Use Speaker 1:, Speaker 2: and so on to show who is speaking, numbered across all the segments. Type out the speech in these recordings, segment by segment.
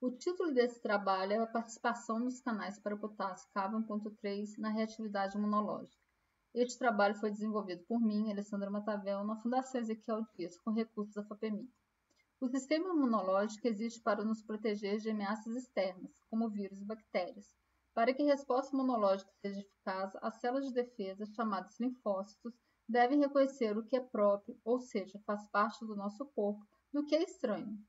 Speaker 1: O título desse trabalho é a participação dos canais para potássio Ca1.3 na reatividade imunológica. Este trabalho foi desenvolvido por mim, Alessandra Matavel, na Fundação Ezequiel Dias, com recursos da FAPEMIG. O sistema imunológico existe para nos proteger de ameaças externas, como vírus e bactérias. Para que a resposta imunológica seja eficaz, as células de defesa, chamadas linfócitos, devem reconhecer o que é próprio, ou seja, faz parte do nosso corpo, do que é estranho.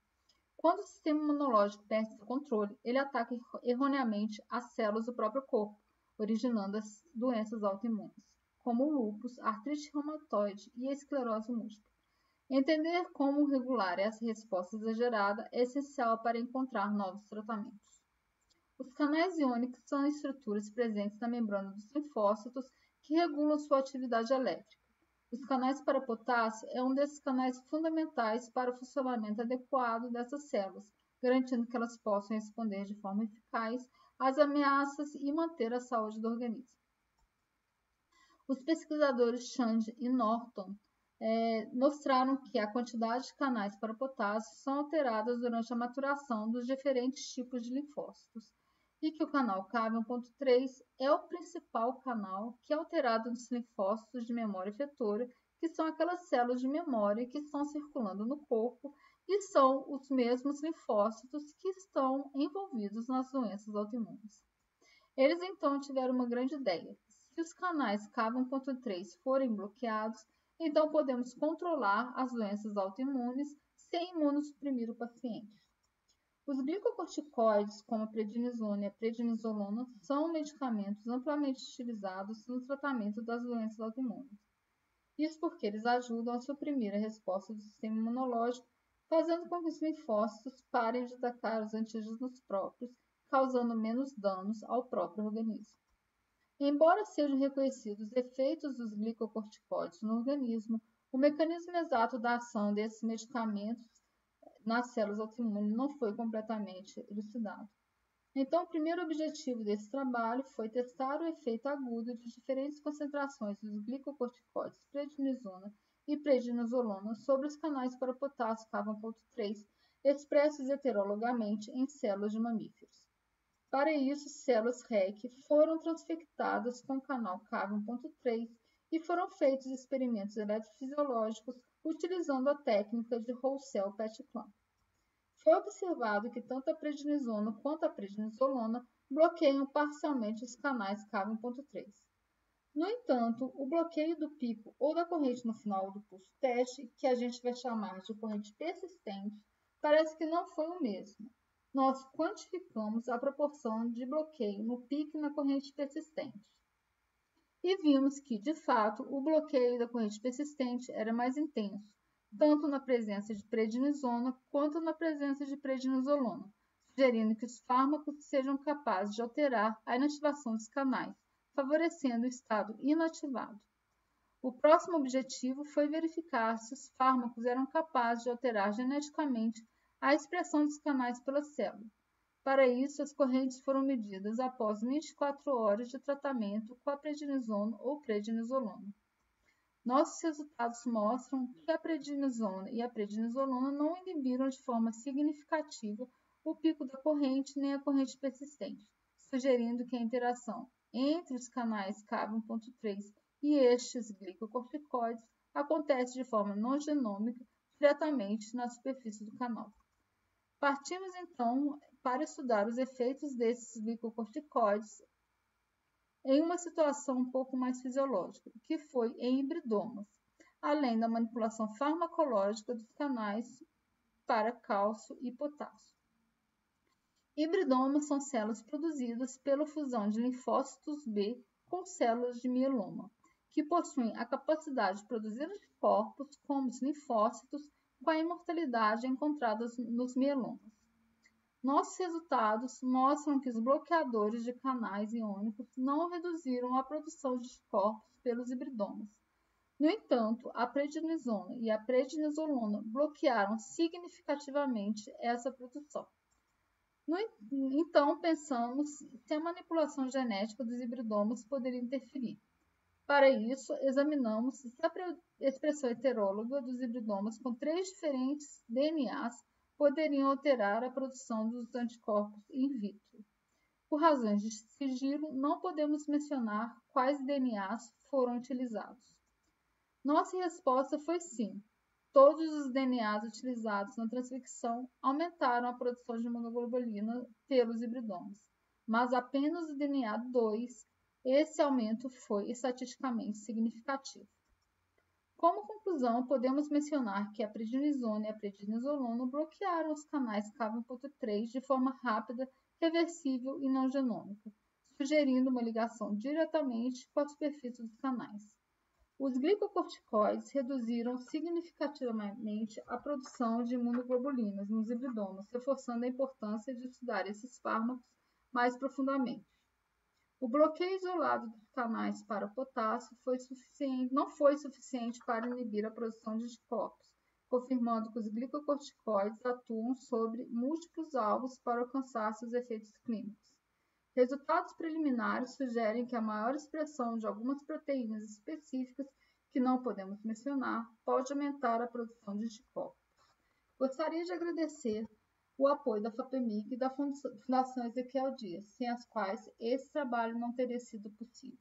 Speaker 1: Quando o sistema imunológico perde seu controle, ele ataca erroneamente as células do próprio corpo, originando as doenças autoimunes, como o lúpus, a artrite reumatoide e a esclerose múltipla. Entender como regular essa resposta exagerada é essencial para encontrar novos tratamentos. Os canais iônicos são estruturas presentes na membrana dos linfócitos que regulam sua atividade elétrica. Os canais para potássio é um desses canais fundamentais para o funcionamento adequado dessas células, garantindo que elas possam responder de forma eficaz às ameaças e manter a saúde do organismo. Os pesquisadores Chand e Norton mostraram que a quantidade de canais para potássio são alteradas durante a maturação dos diferentes tipos de linfócitos e que o canal Ca1.3 é o principal canal que é alterado nos linfócitos de memória efetora, que são aquelas células de memória que estão circulando no corpo e são os mesmos linfócitos que estão envolvidos nas doenças autoimunes. Eles então tiveram uma grande ideia. Se os canais Ca1.3 forem bloqueados, então podemos controlar as doenças autoimunes sem imunossuprimir o paciente. Os glicocorticoides, como a prednisona e a prednisolona, são medicamentos amplamente utilizados no tratamento das doenças autoimunes. Isso porque eles ajudam a suprimir a resposta do sistema imunológico, fazendo com que os linfócitos parem de atacar os antígenos próprios, causando menos danos ao próprio organismo. Embora sejam reconhecidos os efeitos dos glicocorticoides no organismo, o mecanismo exato da ação desses medicamentos nas células autoimunes não foi completamente elucidado. Então, o primeiro objetivo desse trabalho foi testar o efeito agudo de diferentes concentrações dos glicocorticoides prednisona e prednisolona sobre os canais para potássio Ca1.3 expressos heterologamente em células de mamíferos. Para isso, células REC foram transfectadas com o canal Ca1.3 e foram feitos experimentos eletrofisiológicos utilizando a técnica de whole cell PET clamp. Foi observado que tanto a prednisona quanto a prednisolona bloqueiam parcialmente os canais Ca1.3. No entanto, o bloqueio do pico ou da corrente no final do pulso teste, que a gente vai chamar de corrente persistente, parece que não foi o mesmo. Nós quantificamos a proporção de bloqueio no pico e na corrente persistente. E vimos que, de fato, o bloqueio da corrente persistente era mais intenso, tanto na presença de prednisona quanto na presença de prednisolona, sugerindo que os fármacos sejam capazes de alterar a inativação dos canais, favorecendo o estado inativado. O próximo objetivo foi verificar se os fármacos eram capazes de alterar geneticamente a expressão dos canais pela célula. Para isso, as correntes foram medidas após 24 horas de tratamento com a prednisona ou prednisolona. Nossos resultados mostram que a prednisona e a prednisolona não inibiram de forma significativa o pico da corrente nem a corrente persistente, sugerindo que a interação entre os canais Ca1.3 e estes glicocorticoides acontece de forma não genômica diretamente na superfície do canal. Partimos então para estudar os efeitos desses glicocorticoides em uma situação um pouco mais fisiológica, que foi em hibridomas, além da manipulação farmacológica dos canais para cálcio e potássio. Hibridomas são células produzidas pela fusão de linfócitos B com células de mieloma, que possuem a capacidade de produzir anticorpos como os linfócitos com a imortalidade encontrada nos mielomas. Nossos resultados mostram que os bloqueadores de canais iônicos não reduziram a produção de anticorpos pelos hibridomas. No entanto, a prednisona e a prednisolona bloquearam significativamente essa produção. Então, pensamos se a manipulação genética dos hibridomas poderia interferir. Para isso, examinamos se a expressão heteróloga dos hibridomas com 3 diferentes DNAs poderiam alterar a produção dos anticorpos in vitro. Por razões de sigilo, não podemos mencionar quais DNAs foram utilizados. Nossa resposta foi sim. Todos os DNAs utilizados na transfecção aumentaram a produção de imunoglobulina pelos hibridomas, mas apenas o DNA 2, esse aumento foi estatisticamente significativo. Como conclusão, podemos mencionar que a prednisona e a prednisolona bloquearam os canais Cavin.3 de forma rápida, reversível e não genômica, sugerindo uma ligação diretamente com a superfície dos canais. Os glicocorticoides reduziram significativamente a produção de imunoglobulinas nos hibridomas, reforçando a importância de estudar esses fármacos mais profundamente. O bloqueio isolado dos canais para o potássio não foi suficiente para inibir a produção de anticorpos, confirmando que os glicocorticoides atuam sobre múltiplos alvos para alcançar seus efeitos clínicos. Resultados preliminares sugerem que a maior expressão de algumas proteínas específicas, que não podemos mencionar, pode aumentar a produção de anticorpos. Gostaria de agradecer o apoio da FAPEMIG e da Fundação Ezequiel Dias, sem as quais esse trabalho não teria sido possível.